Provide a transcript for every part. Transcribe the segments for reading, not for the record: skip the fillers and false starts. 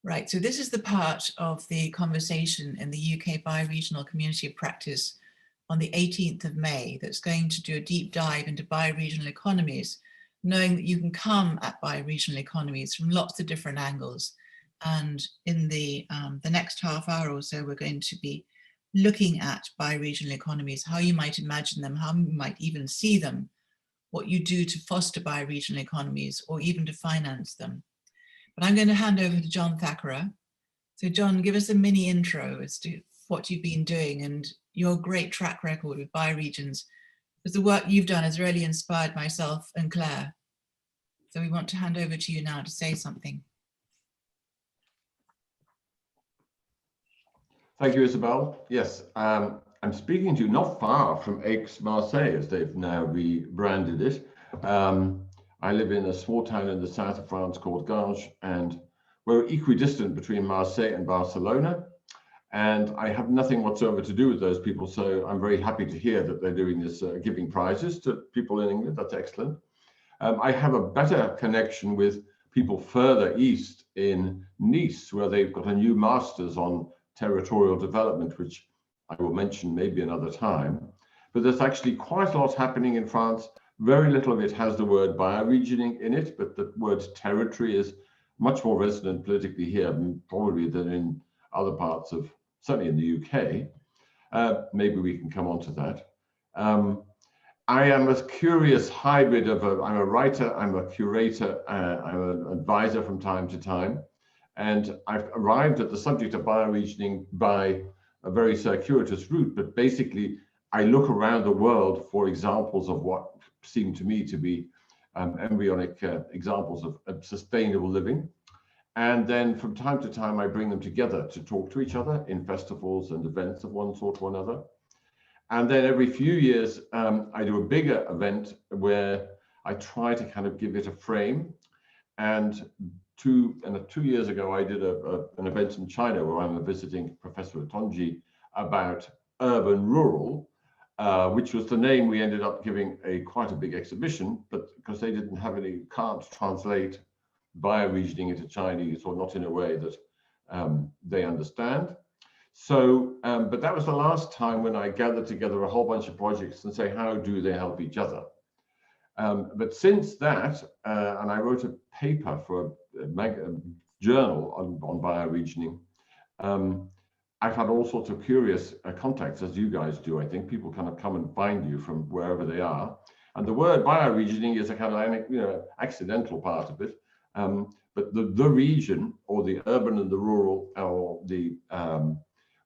Right, so this is the part of the conversation in the UK Bioregional Community of Practice on the 18th of May that's going to do a deep dive into bioregional economies, knowing that you can come at bioregional economies from lots of different angles. And in the next half hour or so, we're going to be looking at bioregional economies, how you might imagine them, how you might even see them, what you do to foster bioregional economies, or even to finance them. But I'm going to hand over to John Thackara. So John, give us a mini intro as to what you've been doing and your great track record with bioregions, because the work you've done has really inspired myself and Claire. So we want to hand over to you now to say something. Thank you, Isabel. Yes, I'm speaking to you not far from Aix-Marseille, as they've now rebranded it. I live in a small town in the south of France called Ganges, and we're equidistant between Marseille and Barcelona. And I have nothing whatsoever to do with those people, so I'm very happy to hear that they're doing this, giving prizes to people in England. That's excellent. I have a better connection with people further east in Nice, where they've got a new master's on territorial development, which I will mention maybe another time. But there's actually quite a lot happening in France. Very little of it has the word bioregioning in it, but the word territory is much more resonant politically here, probably than in other parts of, certainly in the UK. Maybe we can come on to that. I am a curious hybrid of I'm a writer, I'm a curator, I'm an advisor from time to time. And I've arrived at the subject of bioregioning by a very circuitous route, but basically I look around the world for examples of what seem to me to be embryonic examples of sustainable living. And then from time to time, I bring them together to talk to each other in festivals and events of one sort or another. And then every few years, I do a bigger event where I try to kind of give it a frame. And 2 years ago, I did an event in China where I'm a visiting professor at Tongji about urban-rural, which was the name we ended up giving quite a big exhibition, but because they didn't have can't translate bioregioning into Chinese, or not in a way that they understand. So, but that was the last time when I gathered together a whole bunch of projects and say, how do they help each other? But since that, and I wrote a paper for a journal on bioregioning, I've had all sorts of curious contacts, as you guys do. I think people kind of come and find you from wherever they are. And the word bioregioning is a kind of accidental part of it. But the region, or the urban and the rural, or the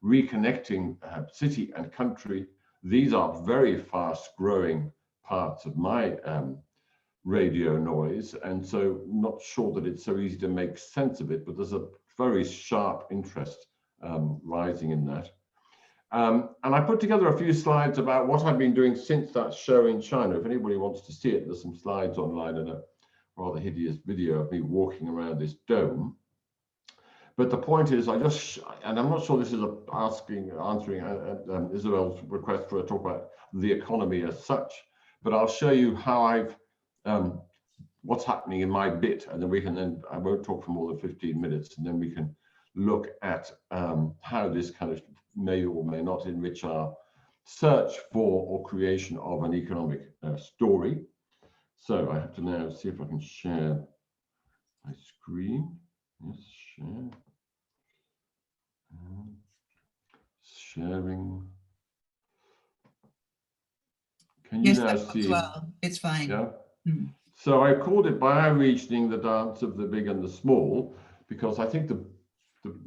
reconnecting city and country, these are very fast growing parts of my radio noise. And so not sure that it's so easy to make sense of it, but there's a very sharp interest rising in that. And I put together a few slides about what I've been doing since that show in China. If anybody wants to see it, there's some slides online and a rather hideous video of me walking around this dome. But the point is, and I'm not sure this is answering Isabel's request for a talk about the economy as such, but I'll show you how I've, what's happening in my bit, and then I won't talk for more than 15 minutes, and then we can look at how this kind of may or may not enrich our search for or creation of an economic story. So I have to now see if I can share my screen. Yes, share. Sharing. Can you now see? Well, it's fine. Yeah. Mm-hmm. So I called it bioregioning, the dance of the big and the small, because I think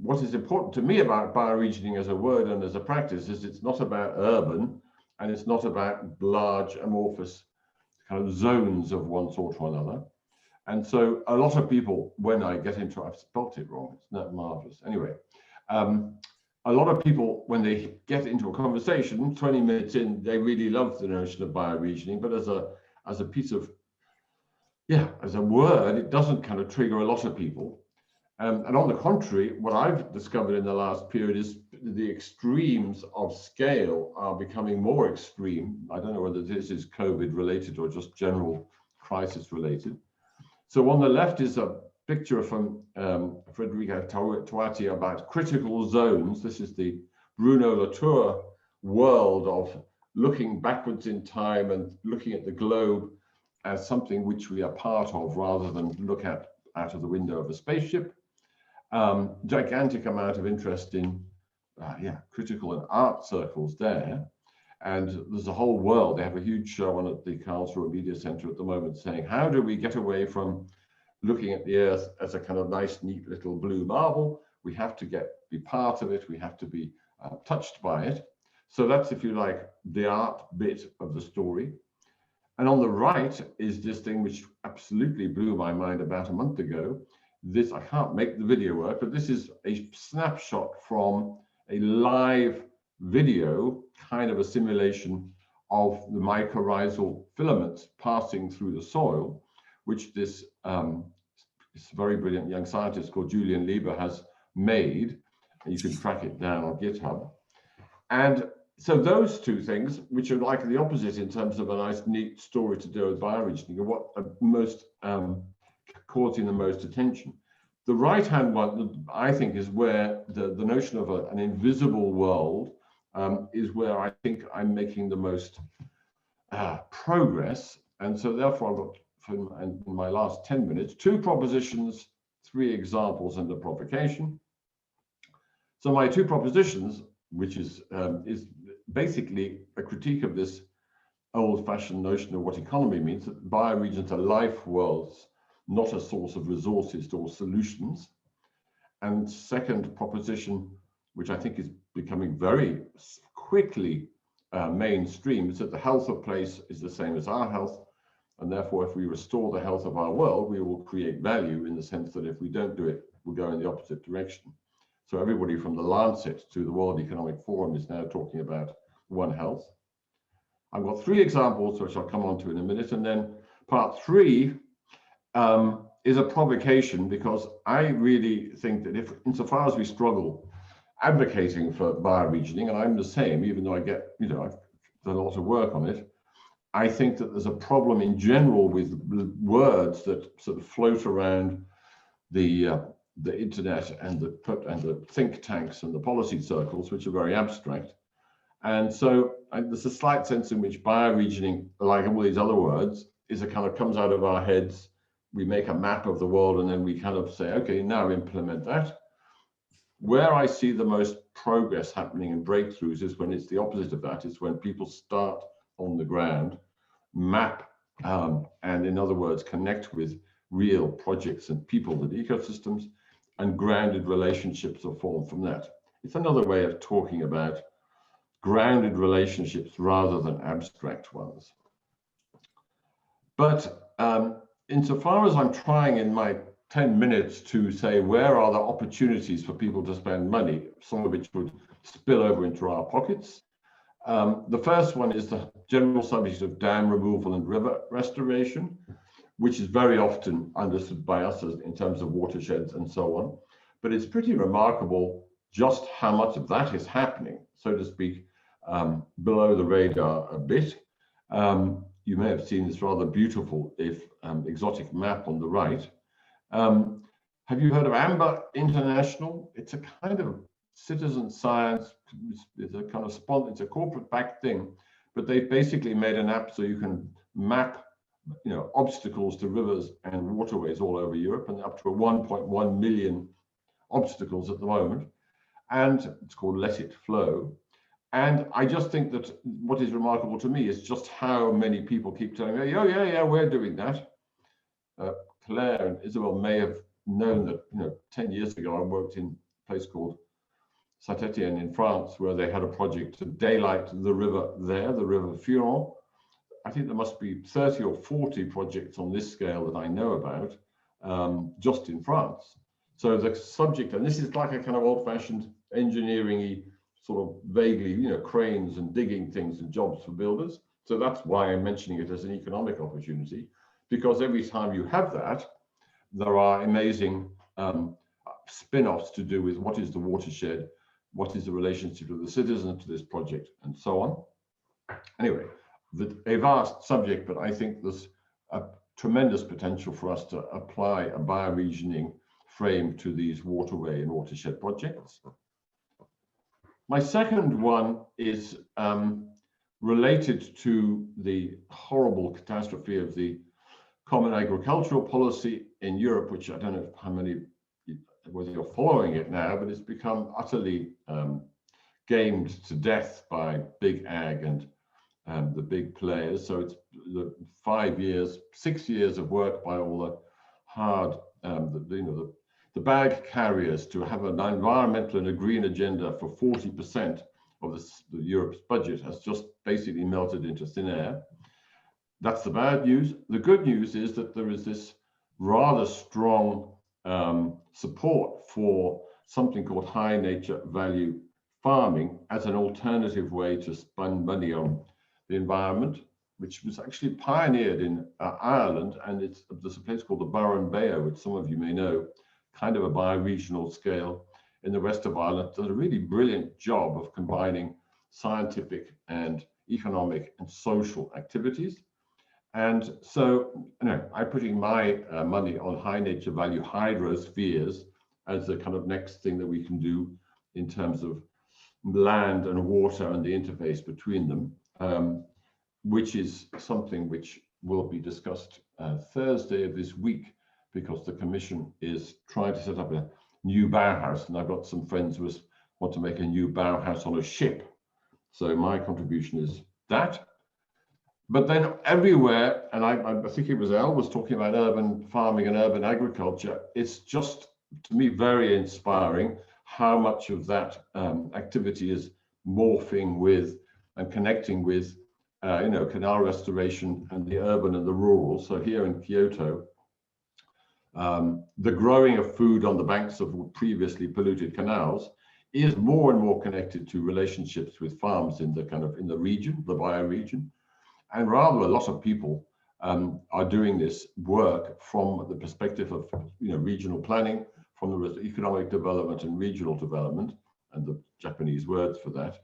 what is important to me about bioregioning as a word and as a practice is it's not about urban, and it's not about large amorphous kind of zones of one sort or another. And so a lot of people, when I get into, I've spelt it wrong, it's not marvelous. Anyway, a lot of people, when they get into a conversation, 20 minutes in, they really love the notion of bioregioning, but as a piece of, as a word, it doesn't kind of trigger a lot of people. And on the contrary, what I've discovered in the last period is the extremes of scale are becoming more extreme. I don't know whether this is COVID related or just general crisis related. So on the left is a picture from Federica Toati about critical zones. This is the Bruno Latour world of looking backwards in time and looking at the globe as something which we are part of rather than look at out of the window of a spaceship. Gigantic amount of interest in critical and art circles there. And there's a whole world. They have a huge show on at the Karlsruhe Media Center at the moment saying, how do we get away from looking at the Earth as a kind of nice, neat little blue marble? We have to be part of it. We have to be touched by it. So that's, if you like, the art bit of the story. And on the right is this thing which absolutely blew my mind about a month ago. This, I can't make the video work, but this is a snapshot from a live video, kind of a simulation of the mycorrhizal filaments passing through the soil, which this very brilliant young scientist called Julian Lieber has made. And you can track it down on GitHub. And so those two things, which are like the opposite in terms of a nice, neat story to do with bioregioning, are what are most causing the most attention. The right-hand one, I think, is where the notion of an invisible world is where I think I'm making the most progress. And so therefore, I've got, in my last 10 minutes, 2 propositions, 3 examples, and a provocation. So my 2 propositions, which is basically a critique of this old-fashioned notion of what economy means, that bioregions are life worlds, not a source of resources or solutions. And second proposition, which I think is becoming very quickly mainstream, is that the health of place is the same as our health. And therefore, if we restore the health of our world, we will create value, in the sense that if we don't do it, we'll go in the opposite direction. So everybody from the Lancet to the World Economic Forum is now talking about One Health. I've got 3 examples, which I'll come on to in a minute. And then part 3 is a provocation, because I really think that if, insofar as we struggle advocating for bioregioning, and I'm the same, even though I've done a lot of work on it, I think that there's a problem in general with words that sort of float around the internet and the think tanks and the policy circles, which are very abstract. And so there's a slight sense in which bioregioning, like all these other words, is a kind of comes out of our heads. We make a map of the world and then we kind of say, okay, now implement that. Where I see the most progress happening and breakthroughs is when it's the opposite of that. It's when people start on the ground, map, and in other words, connect with real projects and people and ecosystems, and grounded relationships are formed from that. It's another way of talking about grounded relationships rather than abstract ones. But insofar as I'm trying in my 10 minutes to say where are the opportunities for people to spend money, some of which would spill over into our pockets. The first one is the general subject of dam removal and river restoration, which is very often understood by us as in terms of watersheds and so on. But it's pretty remarkable just how much of that is happening, so to speak, below the radar a bit. You may have seen this rather beautiful, exotic map on the right. Have you heard of Amber International? It's a kind of citizen science. It's a kind of it's a corporate-backed thing, but they've basically made an app so you can map, obstacles to rivers and waterways all over Europe, and up to 1.1 million obstacles at the moment. And it's called Let It Flow. And I just think that what is remarkable to me is just how many people keep telling me, oh, yeah, we're doing that. Claire and Isabel may have known that, 10 years ago, I worked in a place called Saint-Étienne in France, where they had a project to daylight the river there, the River Furon. I think there must be 30 or 40 projects on this scale that I know about, just in France. So the subject, and this is like a kind of old-fashioned engineering-y, sort of vaguely, cranes and digging things and jobs for builders. So that's why I'm mentioning it as an economic opportunity, because every time you have that, there are amazing spin-offs to do with what is the watershed, what is the relationship of the citizens to this project, and so on. Anyway, a vast subject, but I think there's tremendous potential for us to apply a bioregioning frame to these waterway and watershed projects. My second one is related to the horrible catastrophe of the Common Agricultural Policy in Europe, which I don't know how many, whether you're following it now, but it's become utterly gamed to death by big ag and the big players. So it's the 5 years, 6 years of work by all the hard, the bag carriers to have an environmental and a green agenda for 40% of the Europe's budget has just basically melted into thin air. That's the bad news. The good news is that there is this rather strong support for something called high nature value farming as an alternative way to spend money on the environment, which was actually pioneered in Ireland, and there's a place called the Burren Bayer, which some of you may know, kind of a bioregional scale in the west of Ireland, does a really brilliant job of combining scientific and economic and social activities. And so, I'm putting my money on high nature value hydrospheres as the kind of next thing that we can do in terms of land and water and the interface between them, which is something which will be discussed Thursday of this week, because the Commission is trying to set up a new Bauhaus, and I've got some friends who want to make a new Bauhaus on a ship. So my contribution is that. But then everywhere, and I think it was Elle was talking about urban farming and urban agriculture, it's just, to me, very inspiring how much of that activity is morphing with and connecting with, canal restoration and the urban and the rural. So here in Kyoto, the growing of food on the banks of previously polluted canals is more and more connected to relationships with farms in the region, the bioregion. And rather, a lot of people are doing this work from the perspective of regional planning, from the economic development and regional development, and the Japanese words for that.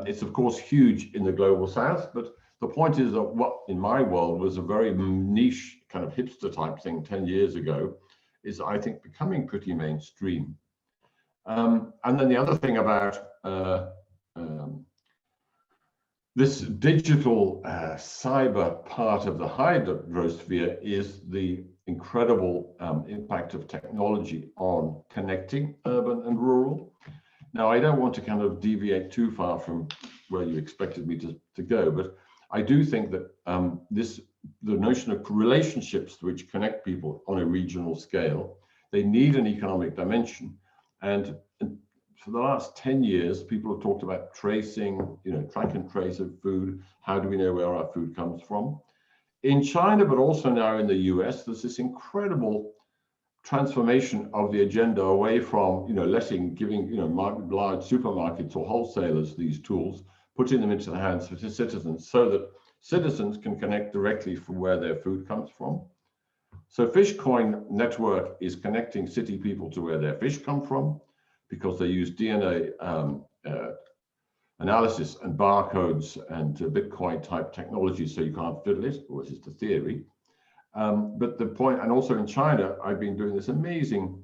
It's of course huge in the global south, but the point is that what in my world was a very niche kind of hipster type thing 10 years ago is, I think, becoming pretty mainstream. And then the other thing about this digital cyber part of the hydrosphere is the incredible impact of technology on connecting urban and rural. Now, I don't want to kind of deviate too far from where you expected me to go, but I do think that the notion of relationships which connect people on a regional scale, they need an economic dimension. And for the last 10 years, people have talked about tracing, track and trace of food. How do we know where our food comes from? In China, but also now in the US, there's this incredible transformation of the agenda away from, giving large supermarkets or wholesalers these tools, putting them into the hands of the citizens so that citizens can connect directly from where their food comes from. So Fishcoin network is connecting city people to where their fish come from, because they use DNA analysis and barcodes and Bitcoin type technology, so you can't fiddle it, or this is the theory. But the point, and also in China, I've been doing this amazing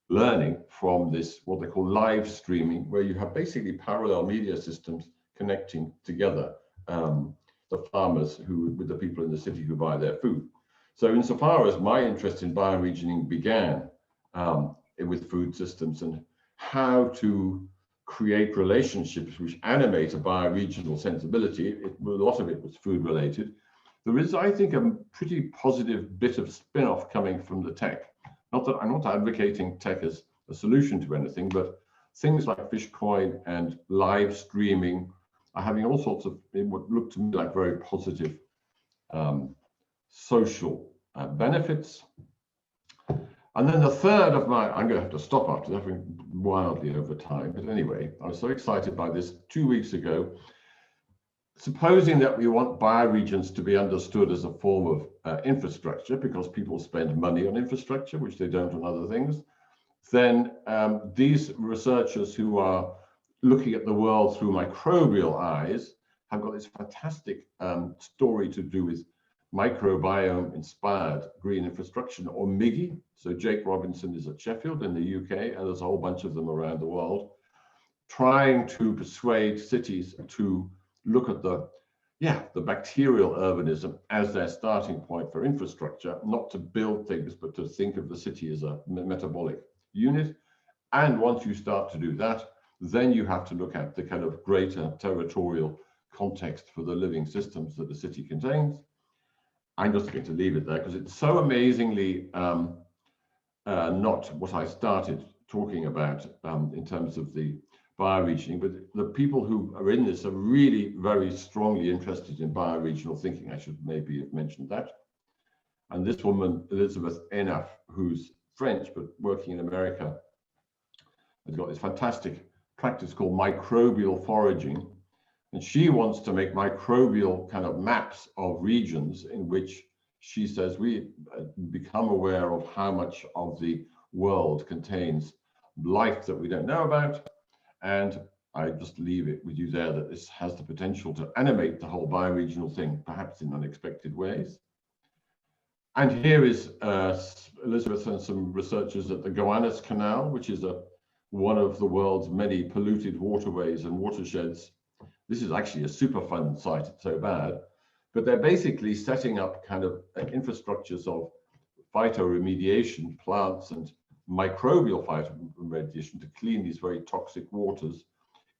learning from this, what they call live streaming, where you have basically parallel media systems connecting together the farmers with the people in the city who buy their food. So insofar as my interest in bioregioning began with food systems and how to create relationships which animate a bioregional sensibility, a lot of it was food related. There is, I think, a pretty positive bit of spin-off coming from the tech. Not that I'm not advocating tech as a solution to anything, but things like Fishcoin and live streaming are having all sorts of, it would look to me like very positive social benefits. And then the third of my, I'm going to have to stop after that, we're wildly over time. But anyway, I was so excited by this 2 weeks ago. Supposing that we want bioregions to be understood as a form of infrastructure, because people spend money on infrastructure, which they don't on other things, then these researchers who are looking at the world through microbial eyes have got this fantastic story to do with microbiome-inspired green infrastructure, or MIGI. So Jake Robinson is at Sheffield in the UK, and there's a whole bunch of them around the world, trying to persuade cities to look at the bacterial urbanism as their starting point for infrastructure, not to build things, but to think of the city as a metabolic unit. And once you start to do that, then you have to look at the kind of greater territorial context for the living systems that the city contains. I'm just going to leave it there because it's so amazingly not what I started talking about in terms of the bioregioning, but the people who are in this are really very strongly interested in bioregional thinking. I should maybe have mentioned that. And this woman, Elizabeth Enaf, who's French but working in America, has got this fantastic practice called microbial foraging. And she wants to make microbial kind of maps of regions in which she says we become aware of how much of the world contains life that we don't know about. And I just leave it with you there that this has the potential to animate the whole bioregional thing, perhaps in unexpected ways. And here is Elizabeth and some researchers at the Gowanus Canal, which is one of the world's many polluted waterways and watersheds. This is actually a Superfund site, it's so bad, but they're basically setting up kind of infrastructures of phytoremediation, plants and microbial phytoremediation to clean these very toxic waters,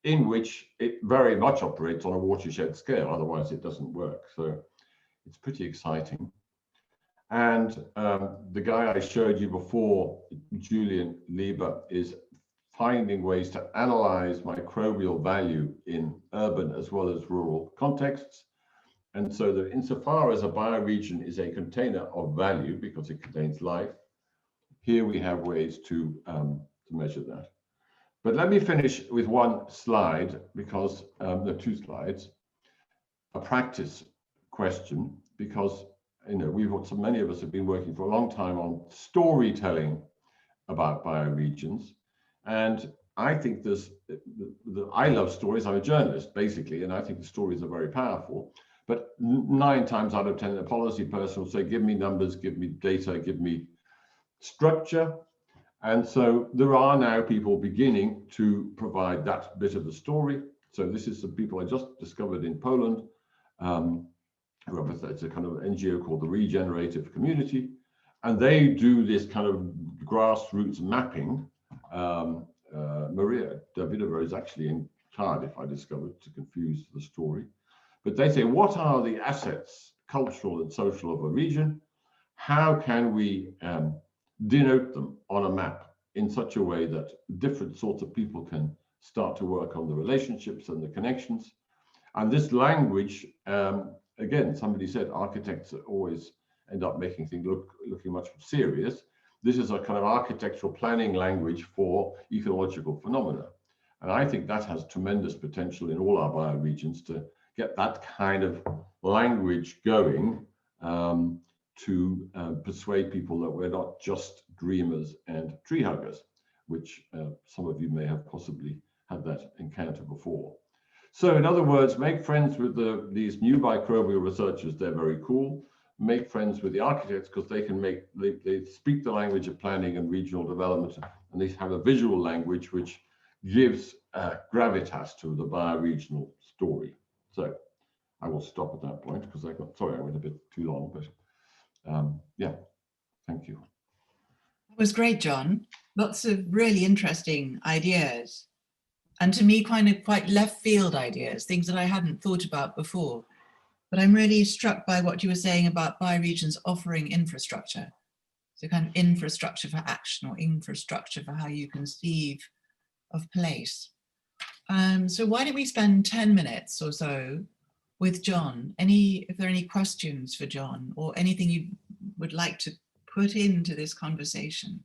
in which it very much operates on a watershed scale, otherwise it doesn't work. So it's pretty exciting. And the guy I showed you before, Julian Lieber, is finding ways to analyze microbial value in urban as well as rural contexts. And so that insofar as a bioregion is a container of value because it contains life, here we have ways to measure that. But let me finish with one slide, because there are two slides, a practice question, because so many of us have been working for a long time on storytelling about bioregions. And I think I love stories. I'm a journalist, basically, and I think the stories are very powerful. But 9 times out of 10, the policy person will say, give me numbers, give me data, give me structure. And so there are now people beginning to provide that bit of the story. So this is some people I just discovered in Poland. It's a kind of NGO called the Regenerative Community. And they do this kind of grassroots mapping. Maria Davidova is actually in Cardiff, I discovered, to confuse the story. But they say, what are the assets, cultural and social, of a region? How can we denote them on a map in such a way that different sorts of people can start to work on the relationships and the connections? And this language, again, somebody said architects always end up making things looking much serious. This is a kind of architectural planning language for ecological phenomena. And I think that has tremendous potential in all our bioregions to get that kind of language going, to persuade people that we're not just dreamers and tree huggers, which some of you may have possibly had that encounter before. So in other words, make friends with these new microbial researchers. They're very cool. Make friends with the architects, because they speak the language of planning and regional development, and they have a visual language which gives gravitas to the bioregional story. So I will stop at that point because sorry, I went a bit too long, but yeah, thank you. It was great, John. Lots of really interesting ideas. And to me, quite left field ideas, things that I hadn't thought about before. But I'm really struck by what you were saying about bioregions offering infrastructure. So kind of infrastructure for action, or infrastructure for how you conceive of place. So why don't we spend 10 minutes or so with John? If there are any questions for John, or anything you would like to put into this conversation?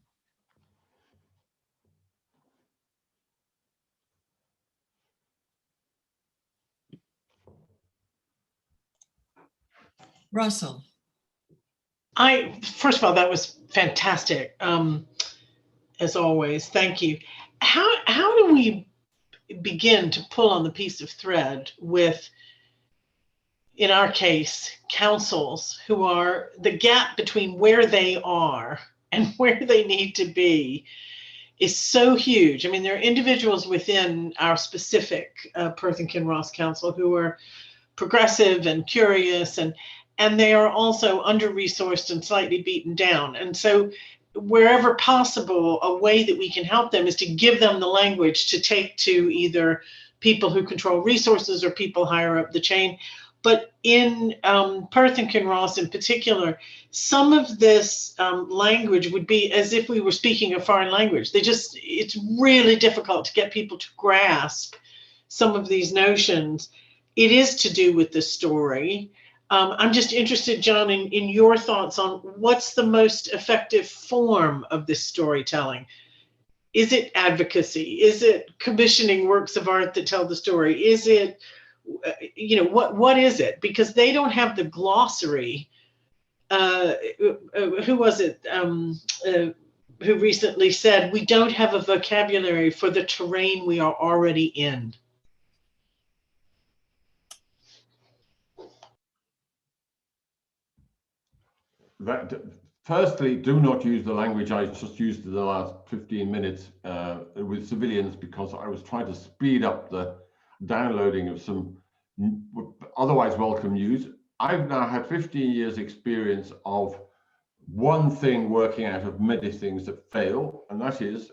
Russell. First of all, that was fantastic. As always, thank you. How do we begin to pull on the piece of thread with in our case, councils, who are the gap between where they are and where they need to be is so huge. I mean, there are individuals within our specific Perth and Kinross Council who are progressive and curious, and they are also under-resourced and slightly beaten down. And so wherever possible, a way that we can help them is to give them the language to take to either people who control resources or people higher up the chain. But in Perth and Kinross in particular, some of this language would be as if we were speaking a foreign language. It's really difficult to get people to grasp some of these notions. It is to do with the story. I'm just interested, John, in your thoughts on what's the most effective form of this storytelling. Is it advocacy? Is it commissioning works of art that tell the story? Is it, what is it? Because they don't have the glossary. Who was it who recently said, we don't have a vocabulary for the terrain we are already in? Firstly, do not use the language I just used in the last 15 minutes with civilians, because I was trying to speed up the downloading of some otherwise welcome news. I've now had 15 years experience of one thing working out of many things that fail, and that is,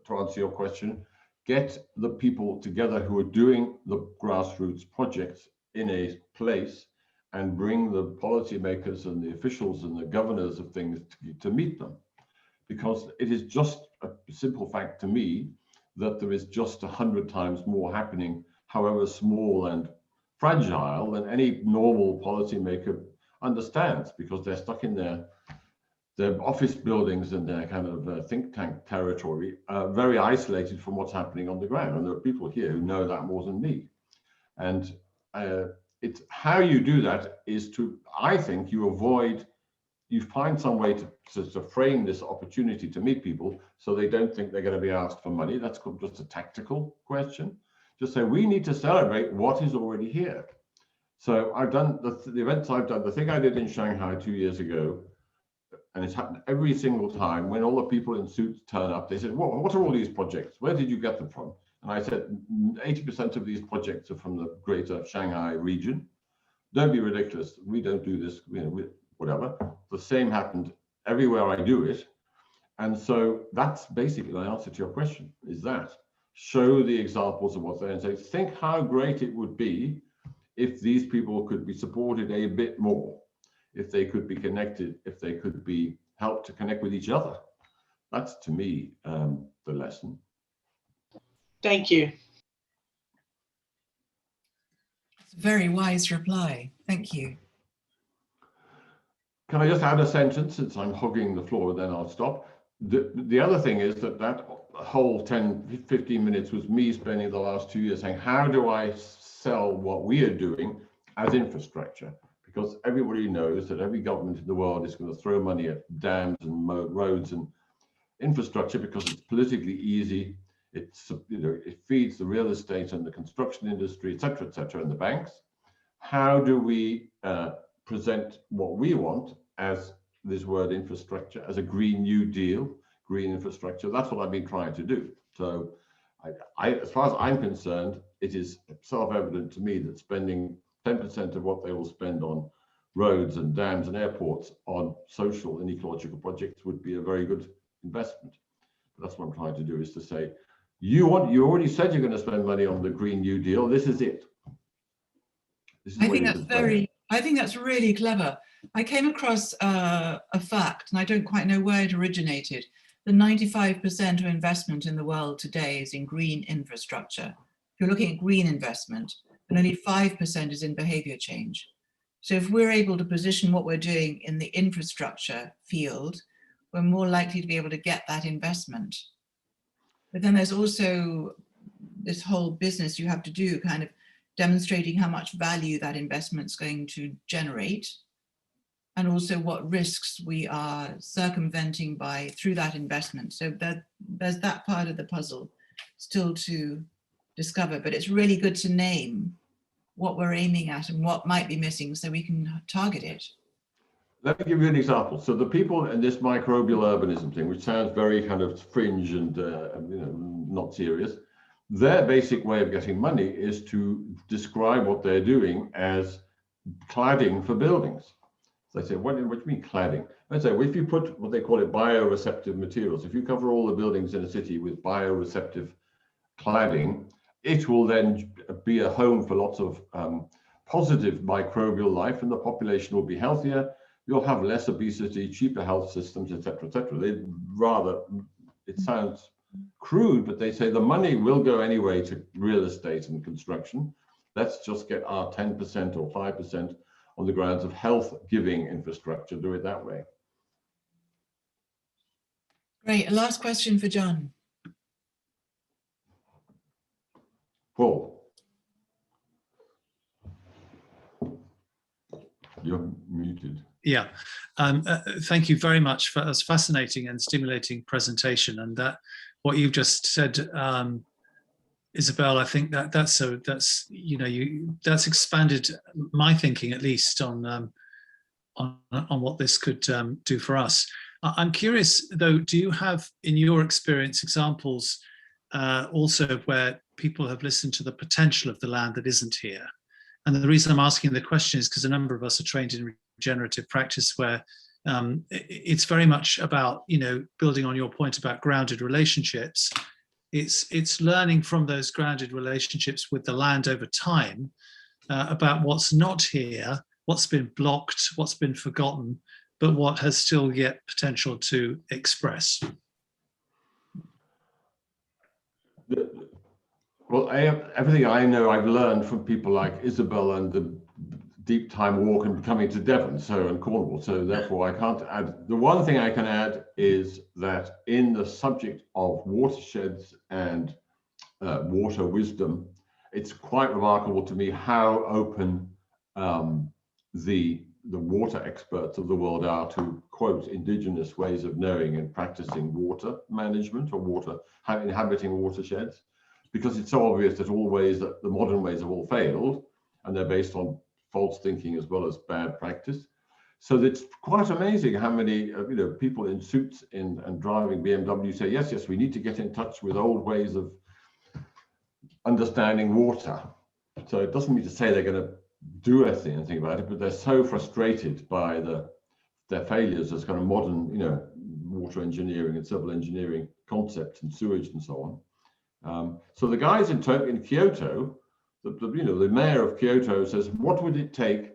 to answer your question, get the people together who are doing the grassroots projects in a place and bring the policymakers and the officials and the governors of things to meet them. Because it is just a simple fact to me that there is just 100 times more happening, however small and fragile, than any normal policymaker understands, because they're stuck in their office buildings and their kind of think tank territory, very isolated from what's happening on the ground. And there are people here who know that more than me. And it's how you do that is to, I think, you find some way to frame this opportunity to meet people so they don't think they're going to be asked for money. That's just a tactical question. Just say, we need to celebrate what is already here. So I've done the events I've done, the thing I did in Shanghai 2 years ago, and it's happened every single time when all the people in suits turn up, they said, well, what are all these projects? Where did you get them from? And I said, 80% of these projects are from the greater Shanghai region. Don't be ridiculous. We don't do this, whatever. The same happened everywhere I do it. And so that's basically the answer to your question, is that. Show the examples of what's there and say, think how great it would be if these people could be supported a bit more, if they could be connected, if they could be helped to connect with each other. That's, to me, the lesson. Thank you. It's a very wise reply. Thank you. Can I just add a sentence, since I'm hogging the floor, then I'll stop. The other thing is that whole 10, 15 minutes was me spending the last 2 years saying, how do I sell what we are doing as infrastructure? Because everybody knows that every government in the world is going to throw money at dams and roads and infrastructure because it's politically easy. It's, it feeds the real estate and the construction industry, et cetera, and the banks. How do we present what we want as this word infrastructure, as a Green New Deal, green infrastructure? That's what I've been trying to do. So as far as I'm concerned, it is self-evident to me that spending 10% of what they will spend on roads and dams and airports on social and ecological projects would be a very good investment. But that's what I'm trying to do, is to say, you already said you're going to spend money on the Green New Deal. This is it. This is I think that's really clever. I came across a fact, and I don't quite know where it originated. The 95% of investment in the world today is in green infrastructure. If you're looking at green investment, and only 5% is in behavior change. So if we're able to position what we're doing in the infrastructure field, we're more likely to be able to get that investment. But then there's also this whole business you have to do, kind of demonstrating how much value that investment's going to generate, and also what risks we are circumventing through that investment. So there's that part of the puzzle still to discover, but it's really good to name what we're aiming at and what might be missing so we can target it. Let me give you an example. So the people in this microbial urbanism thing, which sounds very kind of fringe and not serious, their basic way of getting money is to describe what they're doing as cladding for buildings. So they say, what do you mean cladding? I say, well, if you put what they call it bioreceptive materials, if you cover all the buildings in a city with bioreceptive cladding, it will then be a home for lots of positive microbial life, and the population will be healthier. You'll have less obesity, cheaper health systems, etc., etc. They rather, it sounds crude, but they say the money will go anyway to real estate and construction. Let's just get our 10% or 5% on the grounds of health-giving infrastructure. Do it that way. Great. A last question for John. Paul, you're muted. Yeah, thank you very much for a fascinating and stimulating presentation. And that what you've just said, Isabel, I think that's expanded my thinking, at least on what this could do for us. I'm curious though, do you have in your experience examples also where people have listened to the potential of the land that isn't here? And the reason I'm asking the question is because a number of us are trained in regenerative practice, where it's very much about, building on your point about grounded relationships. It's learning from those grounded relationships with the land over time about what's not here, what's been blocked, what's been forgotten, but what has still yet potential to express. Well, everything I know, I've learned from people like Isabel and the deep time walk and coming to Devon, and Cornwall. So therefore I can't add. The one thing I can add is that in the subject of watersheds and water wisdom, it's quite remarkable to me how open the water experts of the world are to quote indigenous ways of knowing and practicing water management or inhabiting watersheds. Because it's so obvious that the modern ways have all failed, and they're based on false thinking as well as bad practice. So it's quite amazing how many people in suits and driving BMW say, yes, we need to get in touch with old ways of understanding water. So it doesn't mean to say they're going to do anything about it, but they're so frustrated by their failures as kind of modern, water engineering and civil engineering concepts and sewage and so on. So the guys in Kyoto, the mayor of Kyoto says, what would it take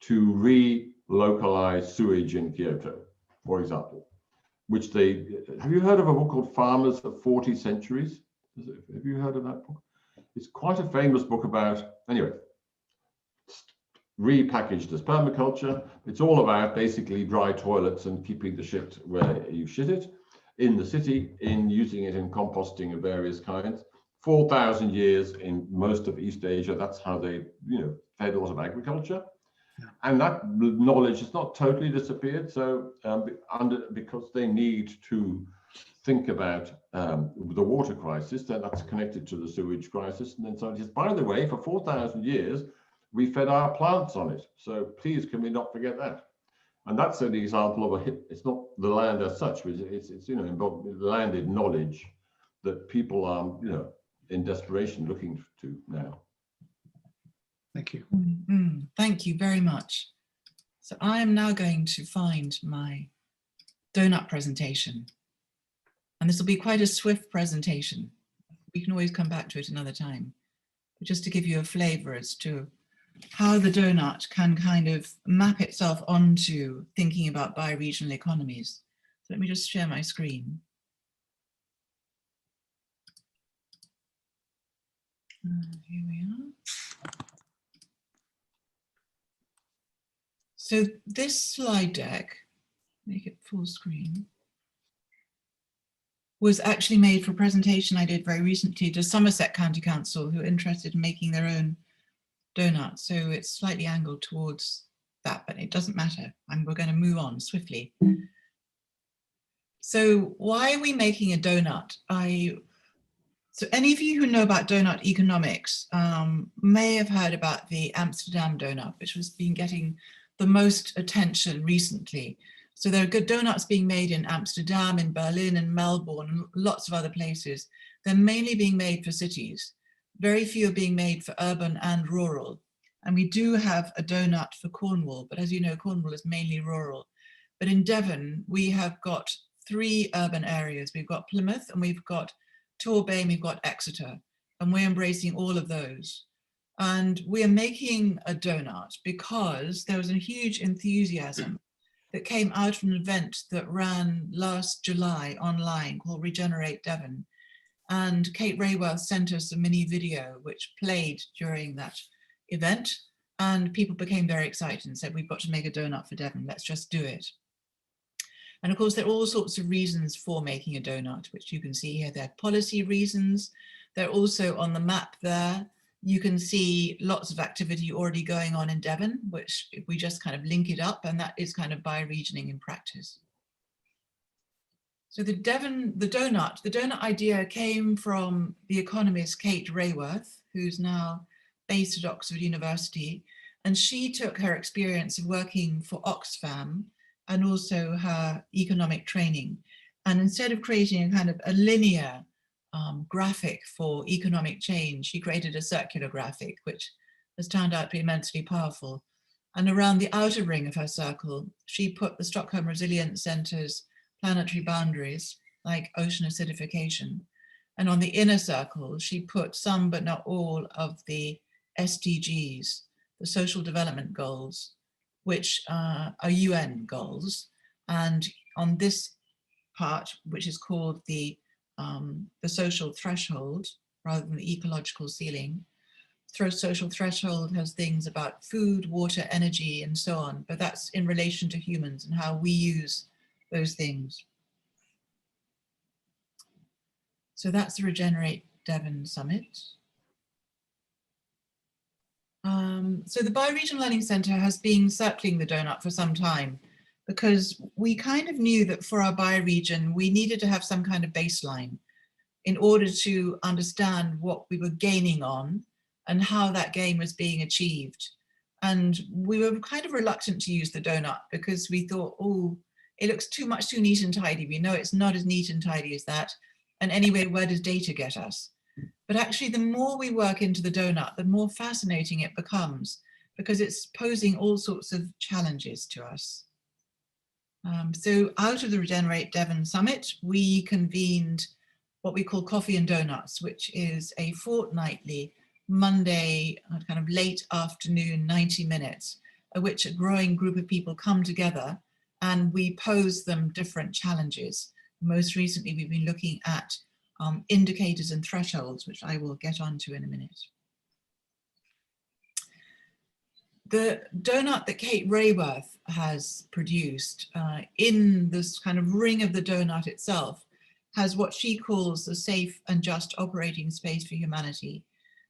to re-localize sewage in Kyoto, for example? Have you heard of a book called Farmers of 40 Centuries? Have you heard of that book? It's quite a famous book about, anyway, repackaged as permaculture. It's all about basically dry toilets and keeping the shit where you shit it in the city, in using it in composting of various kinds. 4,000 years in most of East Asia, that's how they, fed a lot of agriculture. Yeah. And that knowledge has not totally disappeared. So because they need to think about the water crisis, then that's connected to the sewage crisis. And then so it is, by the way, for 4,000 years, we fed our plants on it. So please, can we not forget that? And that's an example of it's not the land as such, but it's landed knowledge that people are, in desperation looking to now. Thank you. Thank you very much. So I am now going to find my donut presentation. And this will be quite a swift presentation. We can always come back to it another time. But just to give you a flavor as to how the donut can kind of map itself onto thinking about bioregional economies. So let me just share my screen. Here we are. So this slide deck, make it full screen, was actually made for a presentation I did very recently to Somerset County Council, who are interested in making their own donut. So it's slightly angled towards that, but it doesn't matter. We're going to move on swiftly. So why are we making a donut? I So any of you who know about donut economics may have heard about the Amsterdam donut, which has been getting the most attention recently. So there are good donuts being made in Amsterdam, in Berlin, in Melbourne, and lots of other places. They're mainly being made for cities. Very few are being made for urban and rural. And we do have a donut for Cornwall, but as you know, Cornwall is mainly rural. But in Devon, we have got 3 urban areas. We've got Plymouth, and we've got Torbay, and we've got Exeter, and we're embracing all of those. And we are making a donut because there was a huge enthusiasm that came out from an event that ran last July online called Regenerate Devon. And Kate Rayworth sent us a mini video which played during that event, and people became very excited and said, we've got to make a donut for Devon, let's just do it. And of course, there are all sorts of reasons for making a donut, which you can see here. There are policy reasons. They're also on the map there. You can see lots of activity already going on in Devon, which if we just kind of link it up, and that is kind of bioregioning in practice. So the donut idea came from the economist Kate Rayworth, who's now based at Oxford University. And she took her experience of working for Oxfam and also her economic training. And instead of creating a kind of a linear graphic for economic change, she created a circular graphic, which has turned out to be immensely powerful. And around the outer ring of her circle, she put the Stockholm Resilience Centre's planetary boundaries, like ocean acidification. And on the inner circle, she put some but not all of the SDGs, the Social Development Goals, which are UN goals. And on this part, which is called the social threshold, rather than the ecological ceiling, social threshold has things about food, water, energy, and so on, but that's in relation to humans and how we use those things. So that's the Regenerate Devon Summit. So the Bioregional Learning Centre has been circling the donut for some time, because we kind of knew that for our bioregion, we needed to have some kind of baseline in order to understand what we were gaining on and how that gain was being achieved. And we were kind of reluctant to use the donut because we thought, oh, it looks too neat and tidy. We know it's not as neat and tidy as that. And anyway, where does data get us? But actually, the more we work into the donut, the more fascinating it becomes, because it's posing all sorts of challenges to us. So out of the Regenerate Devon Summit, we convened what we call Coffee and Donuts, which is a fortnightly Monday, kind of late afternoon, 90 minutes, at which a growing group of people come together and we pose them different challenges. Most recently, we've been looking at indicators and thresholds, which I will get onto in a minute. The donut that Kate Rayworth has produced in this kind of ring of the donut itself has what she calls the safe and just operating space for humanity.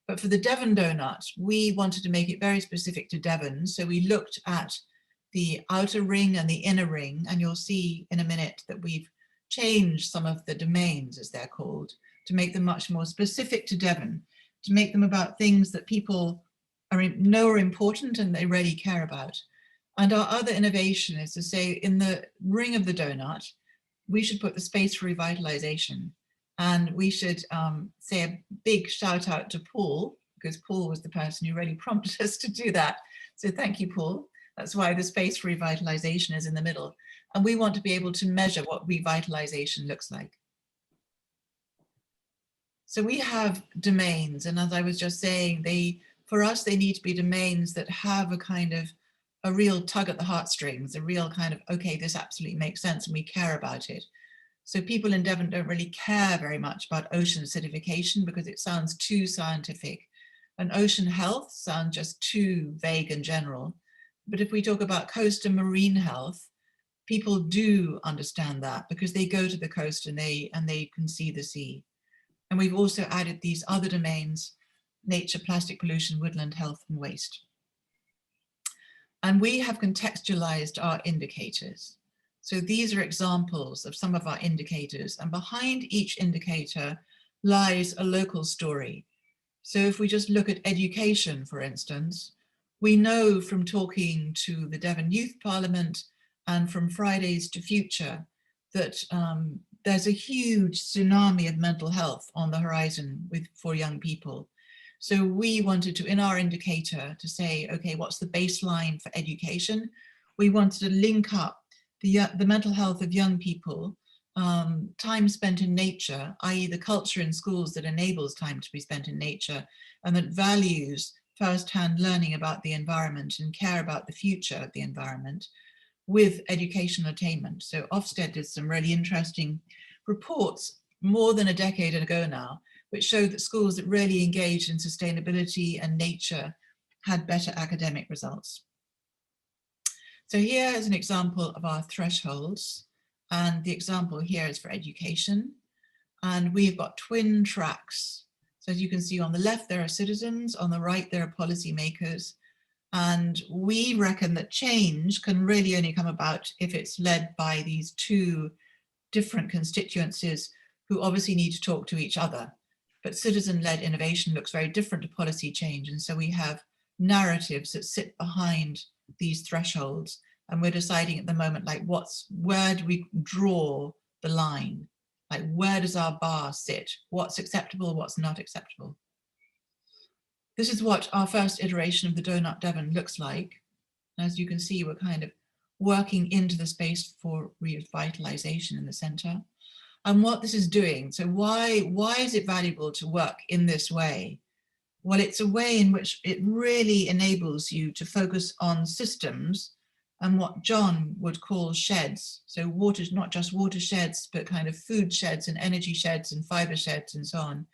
But for the Devon donut, we wanted to make it very specific to Devon. So we looked at the outer ring and the inner ring, and you'll see in a minute that we've changed some of the domains, as they're called, to make them much more specific to Devon, to make them about things that people know are important and they really care about. And our other innovation is to say, in the ring of the donut, we should put the space for revitalization. And we should say a big shout out to Paul, because Paul was the person who really prompted us to do that. So thank you, Paul. That's why the space for revitalization is in the middle. And we want to be able to measure what revitalization looks like. So we have domains, and as I was just saying, for us, they need to be domains that have a kind of a real tug at the heartstrings, a real kind of, okay, this absolutely makes sense and we care about it. So people in Devon don't really care very much about ocean acidification because it sounds too scientific. And ocean health sounds just too vague and general. But if we talk about coast and marine health, people do understand that because they go to the coast and they can see the sea. And we've also added these other domains: nature, plastic pollution, woodland health, and waste. And we have contextualized our indicators. So these are examples of some of our indicators. And behind each indicator lies a local story. So if we just look at education, for instance, we know from talking to the Devon Youth Parliament and from Fridays to Future that there's a huge tsunami of mental health on the horizon for young people. So we wanted to, in our indicator, to say, okay, what's the baseline for education? We wanted to link up the mental health of young people, time spent in nature, i.e. the culture in schools that enables time to be spent in nature and that values first-hand learning about the environment and care about the future of the environment, with educational attainment. So Ofsted did some really interesting reports more than a decade ago now, which showed that schools that really engaged in sustainability and nature had better academic results. So here is an example of our thresholds, and the example here is for education. And we've got twin tracks. So as you can see on the left, there are citizens, on the right, there are policymakers. And we reckon that change can really only come about if it's led by these two different constituencies who obviously need to talk to each other. But citizen-led innovation looks very different to policy change. And so we have narratives that sit behind these thresholds. And we're deciding at the moment, like, where do we draw the line? Like, where does our bar sit? What's acceptable, what's not acceptable? This is what our first iteration of the Donut Devon looks like. As you can see, we're kind of working into the space for revitalization in the center. And what this is doing, so why is it valuable to work in this way? Well, it's a way in which it really enables you to focus on systems and what John would call sheds. So water, not just watersheds, but kind of food sheds and energy sheds and fiber sheds and so on.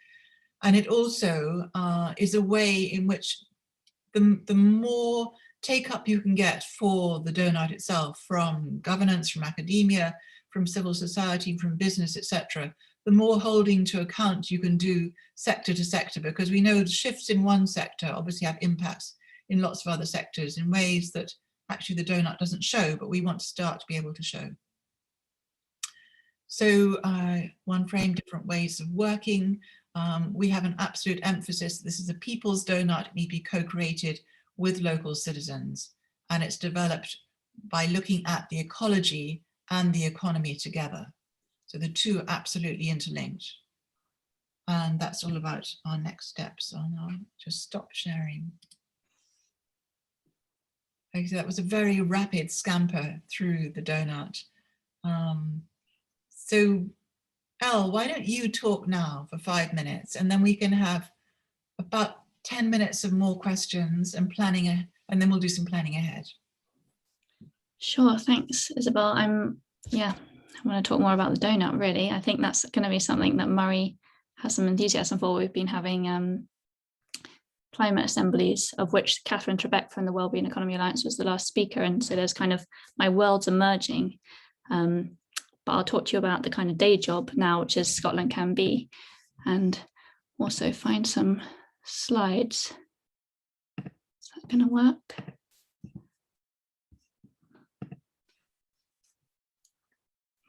And it also is a way in which the more take up you can get for the donut itself from governance, from academia, from civil society, from business, etc., the more holding to account you can do sector to sector, because we know the shifts in one sector obviously have impacts in lots of other sectors in ways that actually the donut doesn't show, but we want to start to be able to show. So one frame, different ways of working. We have an absolute emphasis. This is a people's donut. It need to be co-created with local citizens. And it's developed by looking at the ecology and the economy together. So the two are absolutely interlinked. And that's all about our next steps. I'll just stop sharing. Okay, so that was a very rapid scamper through the donut. So Elle, why don't you talk now for 5 minutes, and then we can have about 10 minutes of more questions and planning, and then we'll do some planning ahead. Sure, thanks, Isabel. I want to talk more about the donut, really. I think that's going to be something that Murray has some enthusiasm for. We've been having climate assemblies, of which Catherine Trebek from the Wellbeing Economy Alliance was the last speaker, and so there's kind of my world's emerging. But I'll talk to you about the kind of day job now, which is Scotland Can Be, and also find some slides. Is that going to work?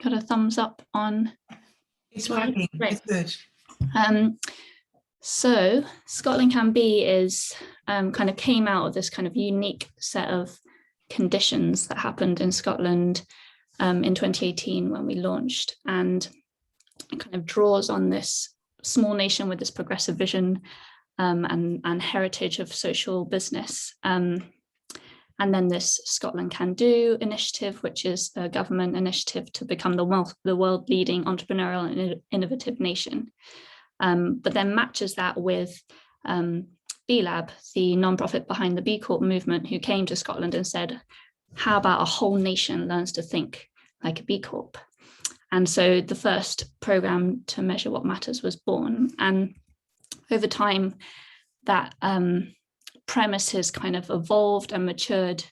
Got a thumbs up on. It's working. Great. It's good. So Scotland Can Be is kind of came out of this kind of unique set of conditions that happened in Scotland in 2018 when we launched, and it kind of draws on this small nation with this progressive vision and heritage of social business. And then this Scotland Can Do initiative, which is a government initiative to become the world leading entrepreneurial and innovative nation. But then matches that with B-Lab, the nonprofit behind the B Corp movement, who came to Scotland and said, how about a whole nation learns to think like a B Corp? And so the first program to measure what matters was born. And over time, that premise has kind of evolved and matured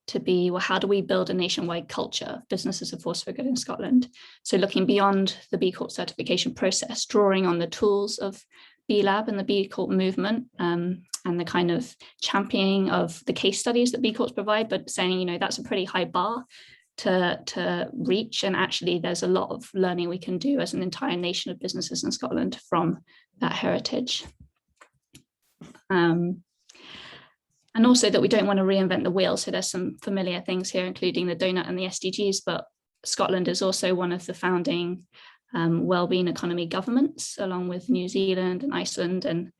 to be, well, how do we build a nationwide culture of business as a force for good in Scotland? So looking beyond the B Corp certification process, drawing on the tools of B-Lab and the B Corp movement, and the kind of championing of the case studies that B Corps provide, but saying, you know, that's a pretty high bar. to reach. And actually, there's a lot of learning we can do as an entire nation of businesses in Scotland from that heritage. And also that we don't want to reinvent the wheel. So there's some familiar things here, including the donut and the SDGs, but Scotland is also one of the founding wellbeing economy governments, along with New Zealand and Iceland and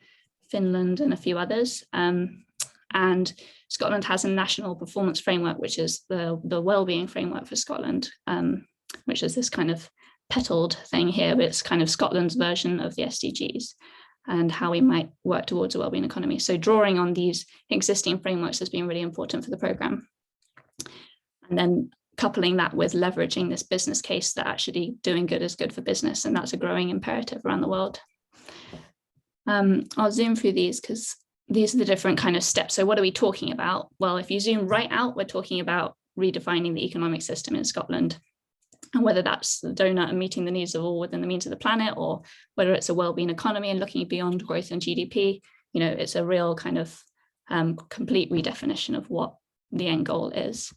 Finland and a few others. And Scotland has a national performance framework, which is the wellbeing framework for Scotland, which is this kind of petaled thing here, but it's kind of Scotland's version of the SDGs and how we might work towards a wellbeing economy. So drawing on these existing frameworks has been really important for the programme. And then coupling that with leveraging this business case that actually doing good is good for business, and that's a growing imperative around the world. I'll zoom through these because these are the different kind of steps. So what are we talking about? Well, if you zoom right out, we're talking about redefining the economic system in Scotland. And whether that's the donut and meeting the needs of all within the means of the planet, or whether it's a wellbeing economy and looking beyond growth and GDP, you know, it's a real kind of complete redefinition of what the end goal is.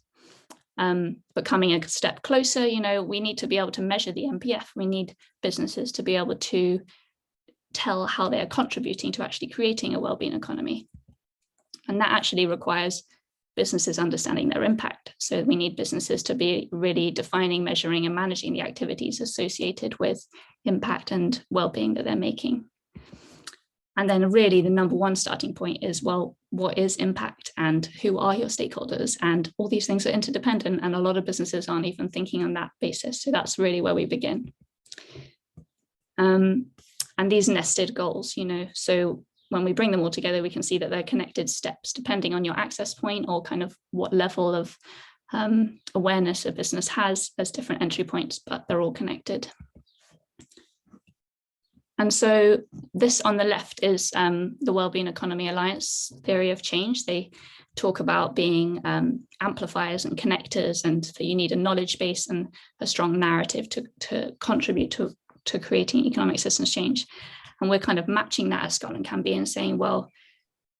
But coming a step closer, you know, we need to be able to measure the MPF. We need businesses to be able to tell how they are contributing to actually creating a wellbeing economy. And that actually requires businesses understanding their impact. So we need businesses to be really defining, measuring, and managing the activities associated with impact and well-being that they're making. And then really the number one starting point is, well, what is impact and who are your stakeholders? And all these things are interdependent, and a lot of businesses aren't even thinking on that basis. So that's really where we begin. And these nested goals, you know, so when we bring them all together, we can see that they're connected steps depending on your access point or kind of what level of awareness a business has as different entry points, but they're all connected. And so this on the left is the Wellbeing Economy Alliance theory of change. They talk about being amplifiers and connectors, and that you need a knowledge base and a strong narrative to contribute to creating economic systems change. And we're kind of matching that as Scotland can be, and saying, well,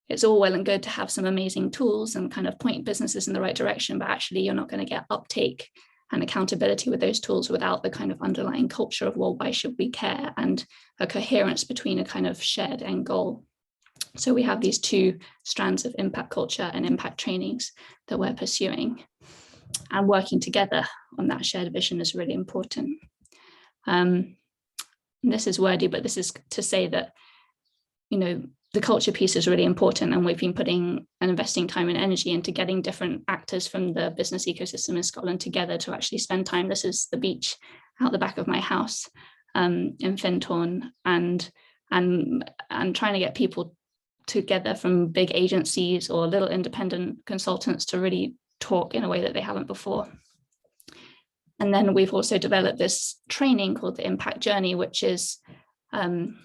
it's all well and good to have some amazing tools and kind of point businesses in the right direction, but actually you're not going to get uptake and accountability with those tools without the kind of underlying culture of, well, why should we care? And a coherence between a kind of shared end goal. So we have these two strands of impact culture and impact trainings that we're pursuing, and working together on that shared vision is really important. This is wordy, but this is to say that, you know, the culture piece is really important, and we've been putting and investing time and energy into getting different actors from the business ecosystem in Scotland together to actually spend time. This is the beach out the back of my house in Fenton, and trying to get people together from big agencies or little independent consultants to really talk in a way that they haven't before. And then we've also developed this training called the Impact Journey, which is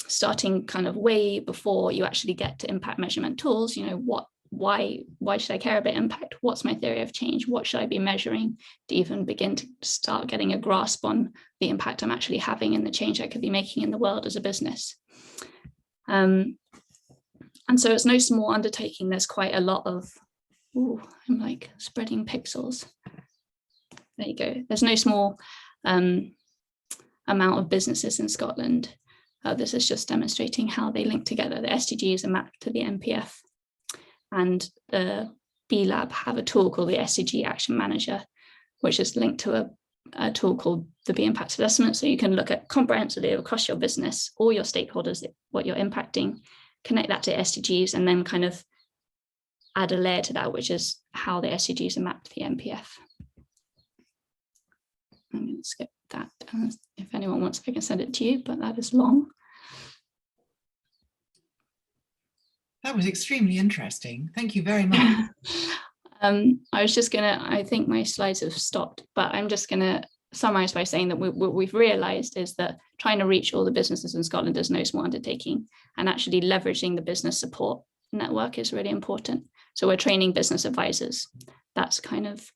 starting kind of way before you actually get to impact measurement tools. You know, why should I care about impact? What's my theory of change? What should I be measuring to even begin to start getting a grasp on the impact I'm actually having and the change I could be making in the world as a business? And so it's no small undertaking. There's quite a lot of, I'm like spreading pixels. There you go. There's no small amount of businesses in Scotland. This is just demonstrating how they link together. The SDGs are mapped to the MPF, and the B Lab have a tool called the SDG Action Manager, which is linked to a tool called the B Impact Assessment. So you can look at comprehensively across your business, all your stakeholders, what you're impacting, connect that to SDGs, and then kind of add a layer to that, which is how the SDGs are mapped to the MPF. I'm going to skip that. If anyone wants, I can send it to you, but that is long. That was extremely interesting. Thank you very much. I was just going to, I think my slides have stopped, but I'm just going to summarize by saying that what we've realized is that trying to reach all the businesses in Scotland is no small undertaking, and actually leveraging the business support network is really important. So we're training business advisors. That's kind of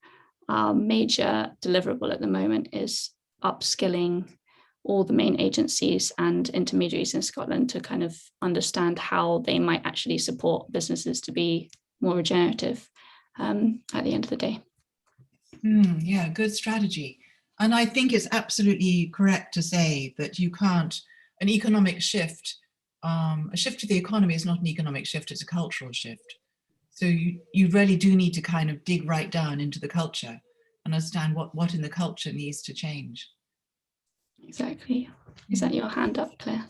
our major deliverable at the moment, is upskilling all the main agencies and intermediaries in Scotland to kind of understand how they might actually support businesses to be more regenerative at the end of the day. Yeah, good strategy. And I think it's absolutely correct to say that you can't, an economic shift, a shift to the economy is not an economic shift, it's a cultural shift. So you really do need to kind of dig right down into the culture and understand what in the culture needs to change. Exactly. Is that your hand up, Claire?